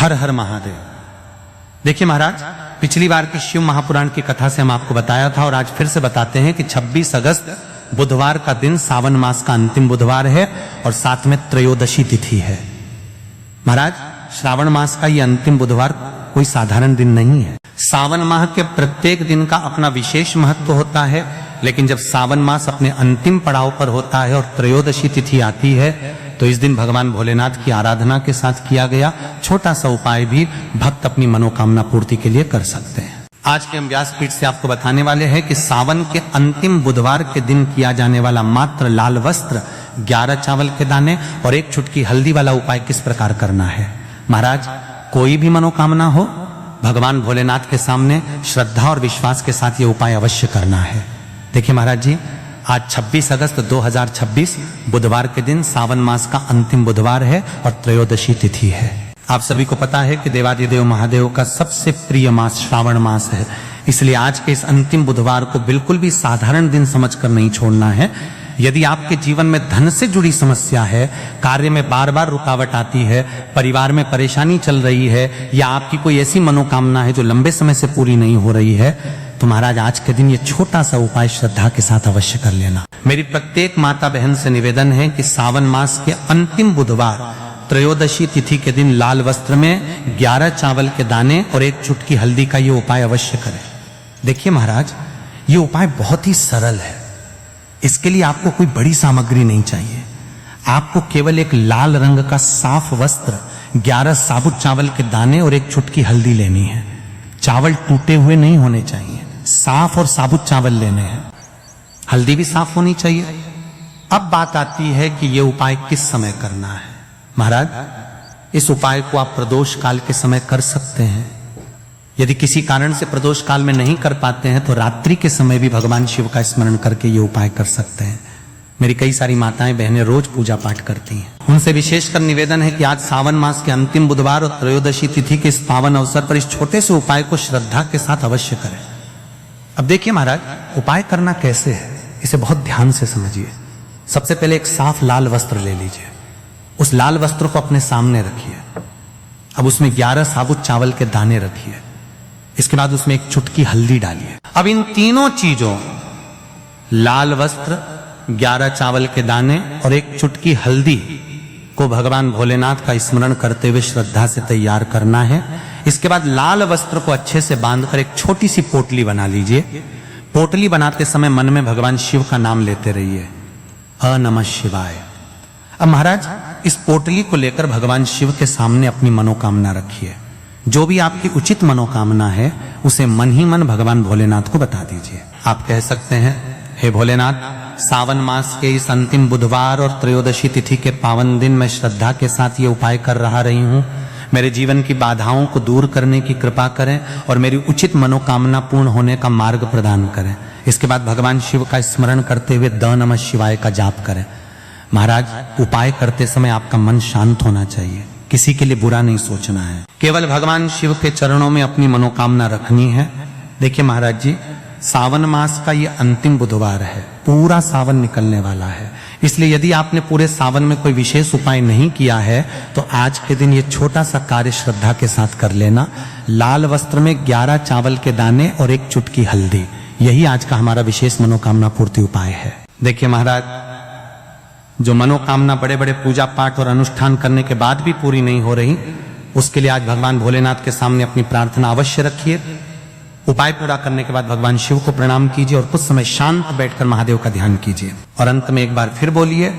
हर हर महादेव। देखिए महाराज, पिछली बार की शिव महापुराण की कथा से हम आपको बताया था और आज फिर से बताते हैं कि 26 अगस्त बुधवार का दिन सावन मास का अंतिम बुधवार है और साथ में त्रयोदशी तिथि है। महाराज, श्रावण मास का यह अंतिम बुधवार कोई साधारण दिन नहीं है। सावन माह के प्रत्येक दिन का अपना विशेष महत्व होता है, लेकिन जब सावन मास अपने अंतिम पड़ाव पर होता है और त्रयोदशी तिथि आती है तो इस दिन भगवान भोलेनाथ की आराधना के साथ किया गया छोटा सा उपाय भी भक्त अपनी मनोकामना पूर्ति के लिए कर सकते हैं। आज के हम व्यासपीठ से आपको बताने वाले हैं कि सावन के अंतिम बुधवार के दिन किया जाने वाला मात्र लाल वस्त्र, 11 चावल के दाने और 1 चुटकी हल्दी वाला उपाय किस प्रकार करना है। महाराज, कोई भी मनोकामना हो, भगवान भोलेनाथ के सामने श्रद्धा और विश्वास के साथ ये उपाय अवश्य करना है। देखिए महाराज जी, आज 26 अगस्त 2026 बुधवार के दिन सावन मास का अंतिम बुधवार है और त्रयोदशी तिथि है। आप सभी को पता है कि देवादिदेव महादेव का सबसे प्रिय मास श्रावण मास है, इसलिए आज के इस अंतिम बुधवार को बिल्कुल भी साधारण दिन समझकर नहीं छोड़ना है। यदि आपके जीवन में धन से जुड़ी समस्या है, कार्य में बार बार रुकावट आती है, परिवार में परेशानी चल रही है या आपकी कोई ऐसी मनोकामना है जो लंबे समय से पूरी नहीं हो रही है, तो महाराज आज के दिन ये छोटा सा उपाय श्रद्धा के साथ अवश्य कर लेना। मेरी प्रत्येक माता बहन से निवेदन है कि सावन मास के अंतिम बुधवार त्रयोदशी तिथि के दिन लाल वस्त्र में 11 चावल के दाने और 1 चुटकी हल्दी का ये उपाय अवश्य करें। देखिए महाराज, ये उपाय बहुत ही सरल है। इसके लिए आपको कोई बड़ी सामग्री नहीं चाहिए। आपको केवल एक लाल रंग का साफ वस्त्र, 11 साबुत चावल के दाने और 1 चुटकी हल्दी लेनी है। चावल टूटे हुए नहीं होने चाहिए, साफ और साबुत चावल लेने हैं। हल्दी भी साफ होनी चाहिए। अब बात आती है कि यह उपाय किस समय करना है। महाराज, इस उपाय को आप प्रदोष काल के समय कर सकते हैं। यदि किसी कारण से प्रदोष काल में नहीं कर पाते हैं तो रात्रि के समय भी भगवान शिव का स्मरण करके ये उपाय कर सकते हैं। मेरी कई सारी माताएं बहनें रोज पूजा पाठ करती हैं। उनसे विशेषकर निवेदन है कि आज सावन मास के अंतिम बुधवार और त्रयोदशी तिथि के इस पावन अवसर पर इस छोटे से उपाय को श्रद्धा के साथ अवश्य करें। अब देखिए महाराज, उपाय करना कैसे है इसे बहुत ध्यान से समझिए। सबसे पहले एक साफ लाल वस्त्र ले लीजिए। उस लाल वस्त्र को अपने सामने रखिए। अब उसमें 11 साबुत चावल के दाने रखिए। इसके बाद उसमें 1 चुटकी हल्दी डालिए। अब इन तीनों चीजों, लाल वस्त्र, 11 चावल के दाने और 1 चुटकी हल्दी को भगवान भोलेनाथ का स्मरण करते हुए श्रद्धा से तैयार करना है। इसके बाद लाल वस्त्र को अच्छे से बांधकर एक छोटी सी पोटली बना लीजिए। पोटली बनाते समय मन में भगवान शिव का नाम लेते रहिए, अ नमः शिवाय। अब महाराज, इस पोटली को लेकर भगवान शिव के सामने अपनी मनोकामना रखिए। जो भी आपकी उचित मनोकामना है उसे मन ही मन भगवान भोलेनाथ को बता दीजिए। आप कह सकते हैं, हे भोलेनाथ, सावन मास के इस अंतिम बुधवार और त्रयोदशी तिथि के पावन दिन मैं श्रद्धा के साथ ये उपाय कर रही हूँ। मेरे जीवन की बाधाओं को दूर करने की कृपा करें और मेरी उचित मनोकामना पूर्ण होने का मार्ग प्रदान करें। इसके बाद भगवान शिव का स्मरण करते हुए द नमः शिवाय का जाप करें। महाराज, उपाय करते समय आपका मन शांत होना चाहिए, किसी के लिए बुरा नहीं सोचना है, केवल भगवान शिव के चरणों में अपनी मनोकामना रखनी है। देखिए महाराज जी, सावन मास का ये अंतिम बुधवार है, पूरा सावन निकलने वाला है, इसलिए यदि आपने पूरे सावन में कोई विशेष उपाय नहीं किया है तो आज के दिन ये छोटा सा कार्य श्रद्धा के साथ कर लेना। लाल वस्त्र में 11 चावल के दाने और 1 चुटकी हल्दी, यही आज का हमारा विशेष मनोकामना पूर्ति उपाय है। देखिए महाराज, जो मनोकामना बड़े बड़े पूजा पाठ और अनुष्ठान करने के बाद भी पूरी नहीं हो रही, उसके लिए आज भगवान भोलेनाथ के सामने अपनी प्रार्थना अवश्य रखिए। उपाय पूरा करने के बाद भगवान शिव को प्रणाम कीजिए और कुछ समय शांत बैठकर महादेव का ध्यान कीजिए और अंत में एक बार फिर बोलिए।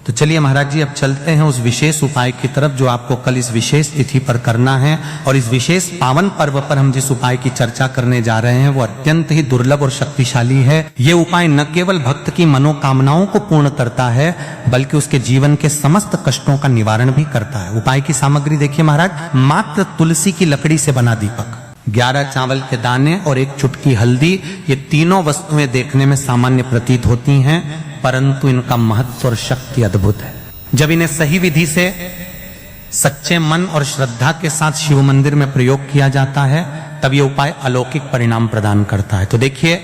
तो चलिए महाराज जी, अब चलते हैं उस विशेष उपाय की तरफ जो आपको कल इस विशेष तिथि पर करना है। और इस विशेष पावन पर्व पर हम जिस उपाय की चर्चा करने जा रहे हैं वो अत्यंत ही दुर्लभ और शक्तिशाली है। ये उपाय न केवल भक्त की मनोकामनाओं को पूर्ण करता है बल्कि उसके जीवन के समस्त कष्टों का निवारण भी करता है। उपाय की सामग्री देखिए महाराज, मात्र तुलसी की लकड़ी से बना दीपक, 11 चावल के दाने और 1 चुटकी हल्दी, ये तीनों वस्तुएं देखने में सामान्य प्रतीत होती हैं परंतु इनका महत्व और शक्ति अद्भुत है। जब इन्हें सही विधि से सच्चे मन और श्रद्धा के साथ शिव मंदिर में प्रयोग किया जाता है तब ये उपाय अलौकिक परिणाम प्रदान करता है। तो देखिए,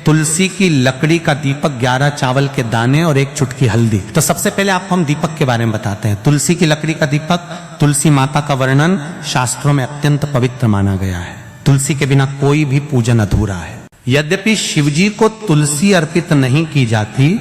तुलसी की लकड़ी का दीपक, 11 चावल के दाने और 1 चुटकी हल्दी। तो सबसे पहले आपको हम दीपक के बारे में बताते हैं। तुलसी की लकड़ी का दीपक, तुलसी माता का वर्णन शास्त्रों में अत्यंत पवित्र माना गया है। तुलसी के बिना कोई भी पूजन अधूरा है। यद्यपि शिवजी को तुलसी अर्पित नहीं की जाती,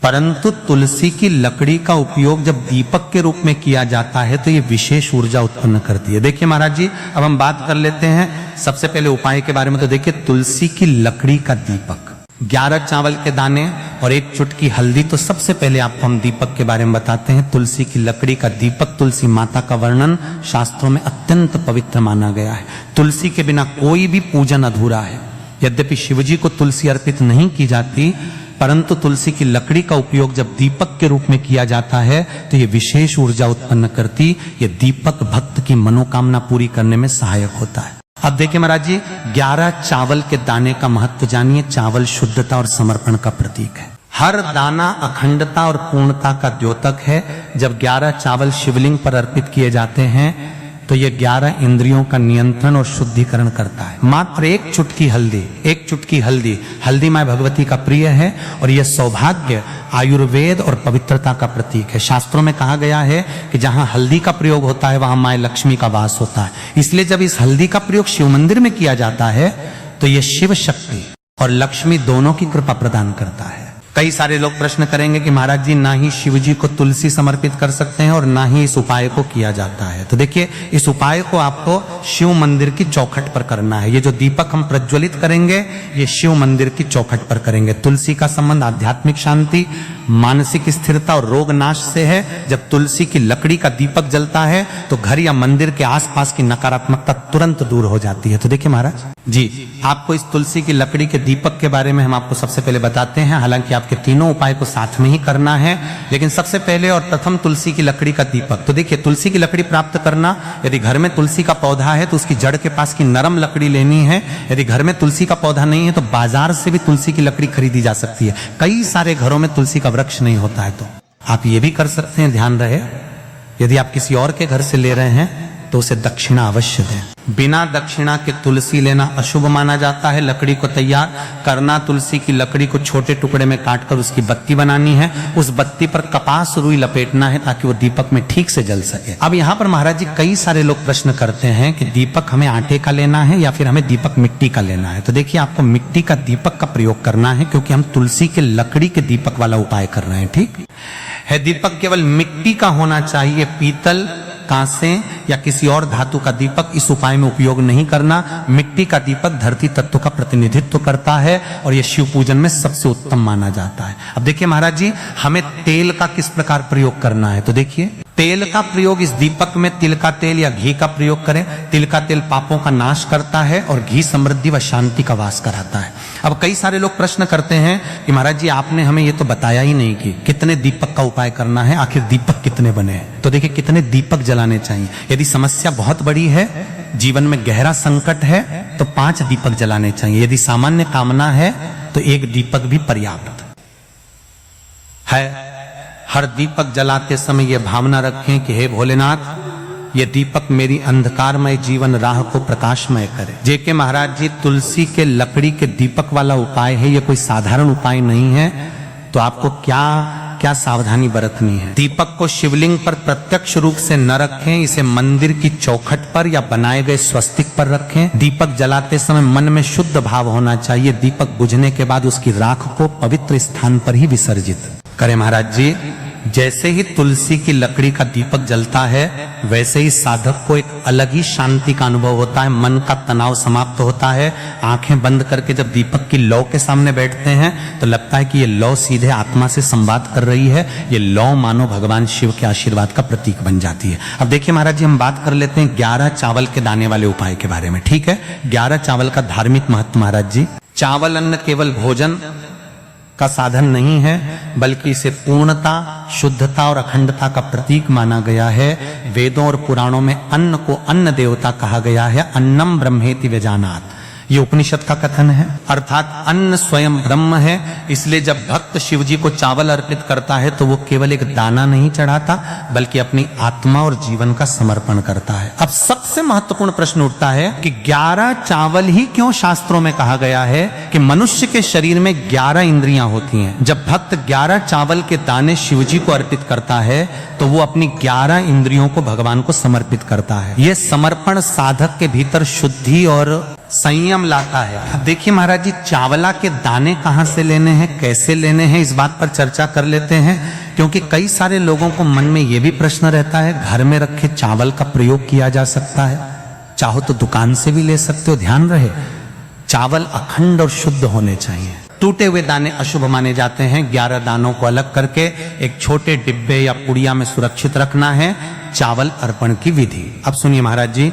परंतु तुलसी की लकड़ी का उपयोग जब दीपक के रूप में किया जाता है तो ये विशेष ऊर्जा उत्पन्न करती है। देखिए महाराज जी, अब हम बात कर लेते हैं सबसे पहले उपाय के बारे में। तो देखिए, तुलसी की लकड़ी का दीपक, 11 चावल के दाने और 1 चुटकी हल्दी। तो सबसे पहले आपको हम दीपक के बारे में बताते हैं। तुलसी की लकड़ी का दीपक, तुलसी माता का वर्णन शास्त्रों में अत्यंत पवित्र माना गया है। तुलसी के बिना कोई भी पूजन अधूरा है। यद्यपि शिवजी को तुलसी अर्पित नहीं की जाती, परंतु तुलसी की लकड़ी का उपयोग जब दीपक के रूप में किया जाता है तो ये विशेष ऊर्जा उत्पन्न करती। ये दीपक भक्त की मनोकामना पूरी करने में सहायक होता है। अब देखिए महाराज जी, 11 चावल के दाने का महत्व जानिए। चावल शुद्धता और समर्पण का प्रतीक है। हर दाना अखंडता और पूर्णता का द्योतक है। जब 11 चावल शिवलिंग पर अर्पित किए जाते हैं तो ये 11 इंद्रियों का नियंत्रण और शुद्धिकरण करता है। मात्र 1 चुटकी हल्दी, 1 चुटकी हल्दी, हल्दी माँ भगवती का प्रिय है और यह सौभाग्य, आयुर्वेद और पवित्रता का प्रतीक है। शास्त्रों में कहा गया है कि जहां हल्दी का प्रयोग होता है वहां माँ लक्ष्मी का वास होता है। इसलिए जब इस हल्दी का प्रयोग शिव मंदिर में किया जाता है तो यह शिव शक्ति और लक्ष्मी दोनों की कृपा प्रदान करता है। कई सारे लोग प्रश्न करेंगे कि महाराज जी, ना ही शिव जी को तुलसी समर्पित कर सकते हैं और ना ही इस उपाय को किया जाता है। तो देखिए, इस उपाय को आपको शिव मंदिर की चौखट पर करना है। ये जो दीपक हम प्रज्वलित करेंगे ये शिव मंदिर की चौखट पर करेंगे। तुलसी का संबंध आध्यात्मिक शांति, मानसिक स्थिरता और रोग नाश से है। जब तुलसी की लकड़ी का दीपक जलता है तो घर या मंदिर के आसपास की नकारात्मकता तुरंत दूर हो जाती है। तो देखिए महाराज जी, आपको इस तुलसी की लकड़ी के दीपक के बारे में हम आपको सबसे पहले बताते हैं। हालांकि आपके तीनों उपाय को साथ में ही करना है, लेकिन सबसे पहले और प्रथम तुलसी की लकड़ी का दीपक। तो देखिए, तुलसी की लकड़ी प्राप्त करना, यदि घर में तुलसी का पौधा है तो उसकी जड़ के पास की नरम लकड़ी लेनी है। यदि घर में तुलसी का पौधा नहीं है तो बाजार से भी तुलसी की लकड़ी खरीदी जा सकती है। कई सारे घरों में तुलसी का वृक्ष नहीं होता है तो आप ये भी कर सकते हैं। ध्यान रहे, यदि आप किसी और के घर से ले रहे हैं तो उसे दक्षिणा अवश्य दें। बिना दक्षिणा के तुलसी लेना अशुभ माना जाता है। लकड़ी को तैयार करना, तुलसी की लकड़ी को छोटे टुकड़े में काटकर उसकी बत्ती बनानी है। उस बत्ती पर कपास रुई लपेटना है ताकि वो दीपक में ठीक से जल सके। अब यहाँ पर महाराज जी, कई सारे लोग प्रश्न करते हैं कि दीपक हमें आटे का लेना है या फिर हमें दीपक मिट्टी का लेना है। तो देखिए, आपको मिट्टी का दीपक का प्रयोग करना है क्योंकि हम तुलसी के लकड़ी के दीपक वाला उपाय कर रहे हैं। ठीक है, दीपक केवल मिट्टी का होना चाहिए। पीतल, कांसे या किसी और धातु का दीपक इस उपाय में उपयोग नहीं करना। मिट्टी का दीपक धरती तत्व का प्रतिनिधित्व करता है और यह शिव पूजन में सबसे उत्तम माना जाता है। अब देखिए महाराज जी, हमें तेल का किस प्रकार प्रयोग करना है। तो देखिए, तेल का प्रयोग इस दीपक में तिल का तेल या घी का प्रयोग करें। तिल का तेल पापों का नाश करता है और घी समृद्धि व शांति का वास कराता है। अब कई सारे लोग प्रश्न करते हैं कि महाराज जी, आपने हमें ये तो बताया ही नहीं कि कितने दीपक का उपाय करना है, आखिर दीपक कितने बने हैं। तो देखिए, कितने दीपक जलाने चाहिए। यदि समस्या बहुत बड़ी है, जीवन में गहरा संकट है, तो 5 दीपक जलाने चाहिए। यदि सामान्य कामना है तो 1 दीपक भी पर्याप्त है। हर दीपक जलाते समय यह भावना रखें कि हे भोलेनाथ, ये दीपक मेरी अंधकारमय जीवन राह को प्रकाशमय करे। जेके महाराज जी, तुलसी के लकड़ी के दीपक वाला उपाय है, ये कोई साधारण उपाय नहीं है। तो आपको क्या क्या सावधानी बरतनी है। दीपक को शिवलिंग पर प्रत्यक्ष रूप से न रखें, इसे मंदिर की चौखट पर या बनाए गए स्वस्तिक पर रखें। दीपक जलाते समय मन में शुद्ध भाव होना चाहिए। दीपक बुझने के बाद उसकी राख को पवित्र स्थान पर ही विसर्जित करें। महाराज जी, जैसे ही तुलसी की लकड़ी का दीपक जलता है वैसे ही साधक को एक अलग ही शांति का अनुभव होता है। मन का तनाव समाप्त होता है। आंखें बंद करके जब दीपक की लौ के सामने बैठते हैं तो लगता है कि ये लौ सीधे आत्मा से संवाद कर रही है। ये लौ मानो भगवान शिव के आशीर्वाद का प्रतीक बन जाती है। अब देखिए महाराज जी, हम बात कर लेते हैं 11 चावल के दाने वाले उपाय के बारे में। ठीक है, 11 चावल का धार्मिक महत्व। महाराज जी, चावल अन्न केवल भोजन का साधन नहीं है, बल्कि इसे पूर्णता, शुद्धता और अखंडता का प्रतीक माना गया है। वेदों और पुराणों में अन्न को अन्न देवता कहा गया है। अन्नम ब्रह्मेति व्यजानात, ये उपनिषद का कथन है। अर्थात अन्न स्वयं ब्रह्म है, इसलिए जब भक्त शिव जी को चावल अर्पित करता है तो वो केवल एक दाना नहीं चढ़ाता बल्कि अपनी आत्मा और जीवन का समर्पण करता है। अब सबसे महत्वपूर्ण प्रश्न उठता है कि 11 चावल ही क्यों शास्त्रों में कहा गया है कि मनुष्य के शरीर में 11 इंद्रियां होती हैं। जब भक्त 11 चावल के दाने शिव जी को अर्पित करता है तो वो अपनी 11 इंद्रियों को भगवान को समर्पित करता है। यह समर्पण साधक के भीतर शुद्धि और संयम लाता है। अब देखिए महाराज जी, चावला के दाने कहां से लेने हैं, कैसे लेने हैं, इस बात पर चर्चा कर लेते हैं, क्योंकि कई सारे लोगों को मन में यह भी प्रश्न रहता है, घर में रखे चावल का प्रयोग किया जा सकता है, चाहो तो दुकान से भी ले सकते हो। ध्यान रहे, चावल अखंड और शुद्ध होने चाहिए। टूटे हुए दाने अशुभ माने जाते हैं। 11 दानों को अलग करके एक छोटे डिब्बे या पुड़िया में सुरक्षित रखना है। चावल अर्पण की विधि अब सुनिए महाराज जी,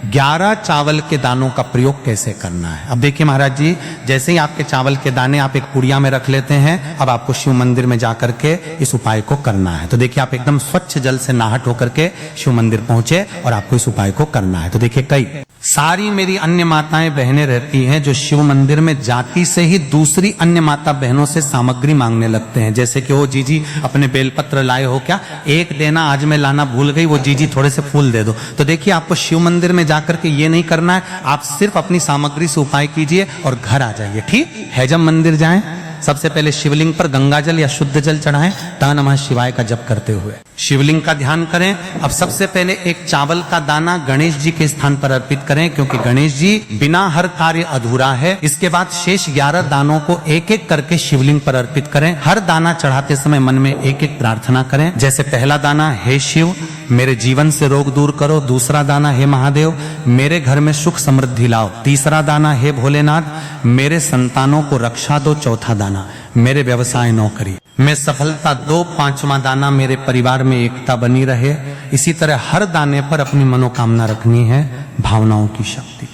11 चावल के दानों का प्रयोग कैसे करना है। अब देखिए महाराज जी, जैसे ही आपके चावल के दाने आप एक पुड़िया में रख लेते हैं, अब आपको शिव मंदिर में जाकर के इस उपाय को करना है। तो देखिए, आप एकदम स्वच्छ जल से नहा होकर के शिव मंदिर पहुंचे और आपको इस उपाय को करना है। तो देखिए, कई सारी मेरी अन्य माताएं बहनें रहती हैं जो शिव मंदिर में जाती से ही दूसरी अन्य माता बहनों से सामग्री मांगने लगते हैं, जैसे कि वो जीजी अपने बेलपत्र लाए हो क्या, एक देना, आज मैं लाना भूल गई, वो जीजी थोड़े से फूल दे दो। तो देखिए, आपको शिव मंदिर में जाकर के ये नहीं करना है, आप सिर्फ अपनी सामग्री से उपाय कीजिए और घर आ जाइए। ठीक है, जब मंदिर जाएं सबसे पहले शिवलिंग पर गंगा जल या शुद्ध जल चढ़ाएं, ता नमः शिवाय का जप करते हुए शिवलिंग का ध्यान करें। अब सबसे पहले एक चावल का दाना गणेश जी के स्थान पर अर्पित करें, क्योंकि गणेश जी बिना हर कार्य अधूरा है। इसके बाद शेष 11 दानों को एक एक करके शिवलिंग पर अर्पित करें। हर दाना चढ़ाते समय मन में एक एक प्रार्थना करें, जैसे पहला दाना, हे शिव मेरे जीवन से रोग दूर करो। दूसरा दाना, हे महादेव मेरे घर में सुख समृद्धि लाओ। तीसरा दाना, हे भोलेनाथ मेरे संतानों को रक्षा दो। चौथा दाना, मेरे व्यवसाय नौकरी में सफलता दो। पांचवा दाना, मेरे परिवार में एकता बनी रहे। इसी तरह हर दाने पर अपनी मनोकामना रखनी है, भावनाओं की शक्ति।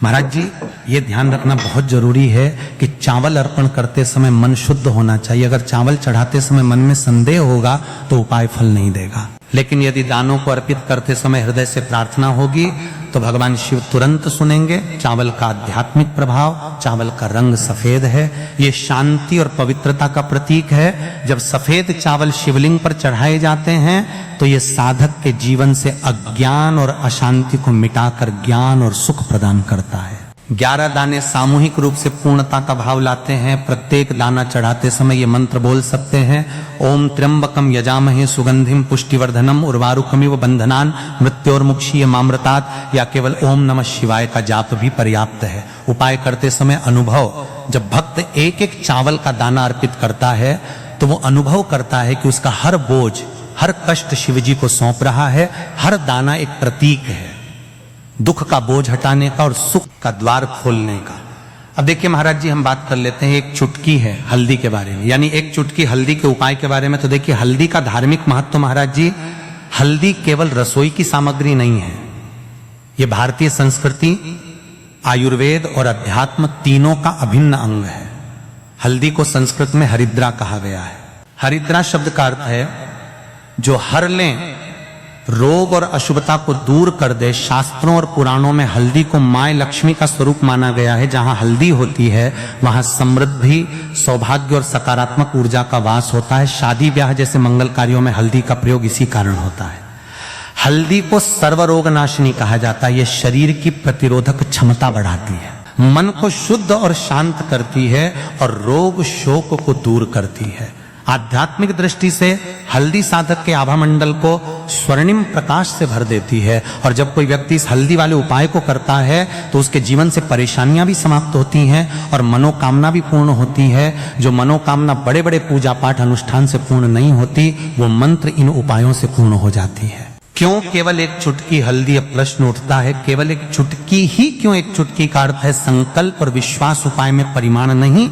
महाराज जी, ये ध्यान रखना बहुत जरूरी है कि चावल अर्पण करते समय मन शुद्ध होना चाहिए। अगर चावल चढ़ाते समय मन में संदेह होगा तो उपाय फल नहीं देगा। लेकिन यदि दानों को अर्पित करते समय हृदय से प्रार्थना होगी तो भगवान शिव तुरंत सुनेंगे। चावल का आध्यात्मिक प्रभाव, चावल का रंग सफेद है, ये शांति और पवित्रता का प्रतीक है। जब सफेद चावल शिवलिंग पर चढ़ाए जाते हैं तो ये साधक के जीवन से अज्ञान और अशांति को मिटाकर ज्ञान और सुख प्रदान करता है। 11 दाने सामूहिक रूप से पूर्णता का भाव लाते हैं। प्रत्येक दाना चढ़ाते समय ये मंत्र बोल सकते हैं, ओम त्र्यंबकम यजामहे सुगंधिम पुष्टिवर्धनम उर्वारुकमिव बंधनान मृत्योर्मुक्षीय मामृतात्, या केवल ओम नमः शिवाय का जाप भी पर्याप्त है। उपाय करते समय अनुभव, जब भक्त एक एक चावल का दाना अर्पित करता है तो वो अनुभव करता है कि उसका हर बोझ, हर कष्ट शिव जी को सौंप रहा है। हर दाना एक प्रतीक है दुख का बोझ हटाने का और सुख का द्वार खोलने का। अब देखिए महाराज जी, हम बात कर लेते हैं एक चुटकी है हल्दी के बारे में, यानी एक चुटकी हल्दी के उपाय के बारे में। तो देखिए, हल्दी का धार्मिक महत्व महाराज जी, हल्दी केवल रसोई की सामग्री नहीं है, ये भारतीय संस्कृति, आयुर्वेद और अध्यात्म तीनों का अभिन्न अंग है। हल्दी को संस्कृत में हरिद्रा कहा गया है। हरिद्रा शब्द का अर्थ है जो हर लें, रोग और अशुभता को दूर कर दे। शास्त्रों और पुराणों में हल्दी को माँ लक्ष्मी का स्वरूप माना गया है। जहां हल्दी होती है वहां समृद्धि, सौभाग्य और सकारात्मक ऊर्जा का वास होता है। शादी ब्याह जैसे मंगल कार्यों में हल्दी का प्रयोग इसी कारण होता है। हल्दी को सर्वरोग नाशिनी कहा जाता है। यह शरीर की प्रतिरोधक क्षमता बढ़ाती है, मन को शुद्ध और शांत करती है और रोग शोक को दूर करती है। आध्यात्मिक दृष्टि से हल्दी साधक के आभा मंडल को स्वर्णिम प्रकाश से भर देती है। और जब कोई व्यक्ति इस हल्दी वाले उपाय को करता है तो उसके जीवन से परेशानियां भी समाप्त होती हैं और मनोकामना भी पूर्ण होती है। जो मनोकामना बड़े बड़े पूजा पाठ अनुष्ठान से पूर्ण नहीं होती, वो मंत्र इन उपायों से पूर्ण हो जाती है। क्यों केवल एक चुटकी हल्दी? अब प्रश्न उठता है, केवल एक चुटकी ही क्यों? एक चुटकी का अर्थ है संकल्प और विश्वास। उपाय में परिमाण नहीं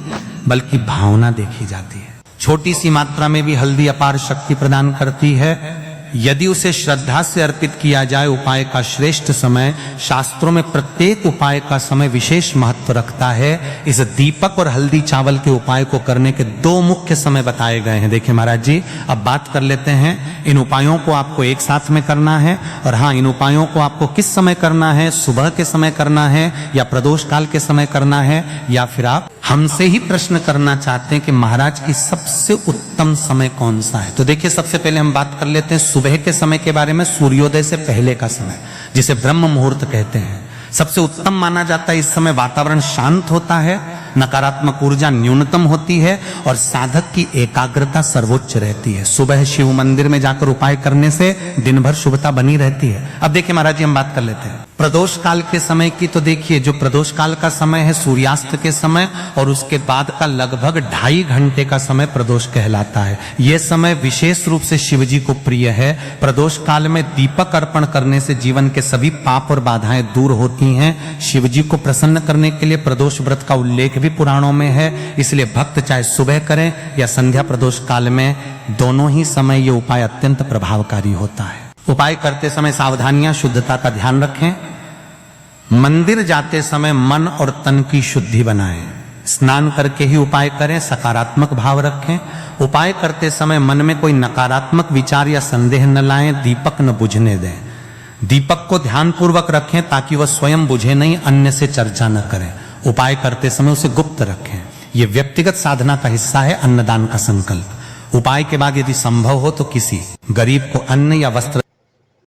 बल्कि भावना देखी जाती है। छोटी सी मात्रा में भी हल्दी अपार शक्ति प्रदान करती है। यदि उसे श्रद्धा से अर्पित किया जाए उपाय का श्रेष्ठ समय, शास्त्रों में प्रत्येक उपाय का समय विशेष महत्व रखता है। इस दीपक और हल्दी चावल के उपाय को करने के 2 मुख्य समय बताए गए हैं। देखिए महाराज जी, अब बात कर लेते हैं। इन उपायों को आपको एक साथ में करना है, और हाँ, इन उपायों को आपको किस समय करना है, सुबह के समय करना है या प्रदोष काल के समय करना है, या फिर आप हमसे ही प्रश्न करना चाहते हैं कि महाराज की सबसे उत्तम समय कौन सा है। तो देखिए, सबसे पहले हम बात कर लेते हैं सुबह के समय के बारे में, सूर्योदय से पहले का समय, जिसे ब्रह्म मुहूर्त कहते हैं। सबसे उत्तम माना जाता है। इस समय वातावरण शांत होता है, नकारात्मक ऊर्जा न्यूनतम होती है और साधक की एकाग्रता सर्वोच्च रहती है। सुबह शिव मंदिर में जाकर उपाय करने से दिन भर शुभता बनी रहती है। अब देखिए महाराज जी, हम बात कर लेते हैं प्रदोष काल के समय की। तो देखिए, जो प्रदोष काल का समय है सूर्यास्त के समय, और उसके बाद का लगभग 2.5 घंटे का समय प्रदोष कहलाता है। यह समय विशेष रूप से शिव जी को प्रिय है। प्रदोष काल में दीपक अर्पण करने से जीवन के सभी पाप और बाधाएं दूर होती हैं। शिव जी को प्रसन्न करने के लिए प्रदोष व्रत का उल्लेख भी पुराणों में है। इसलिए भक्त चाहे सुबह करें या संध्या प्रदोष काल में, दोनों ही समय ये उपाय अत्यंत प्रभावकारी होता है। उपाय करते समय सावधानियां, शुद्धता का ध्यान रखें। मंदिर जाते समय मन और तन की शुद्धि बनाएं। स्नान करके ही उपाय करें, सकारात्मक भाव रखें। उपाय करते समय मन में कोई नकारात्मक विचार या संदेह न लाएं, दीपक न बुझने दें। दीपक को ध्यानपूर्वक रखें ताकि वह स्वयं बुझे नहीं, अन्य से चर्चा न करें। उपाय करते समय उसे गुप्त रखें। यह व्यक्तिगत साधना का हिस्सा है, अन्नदान का संकल्प। उपाय के बाद यदि संभव हो तो किसी गरीब को अन्न या वस्त्र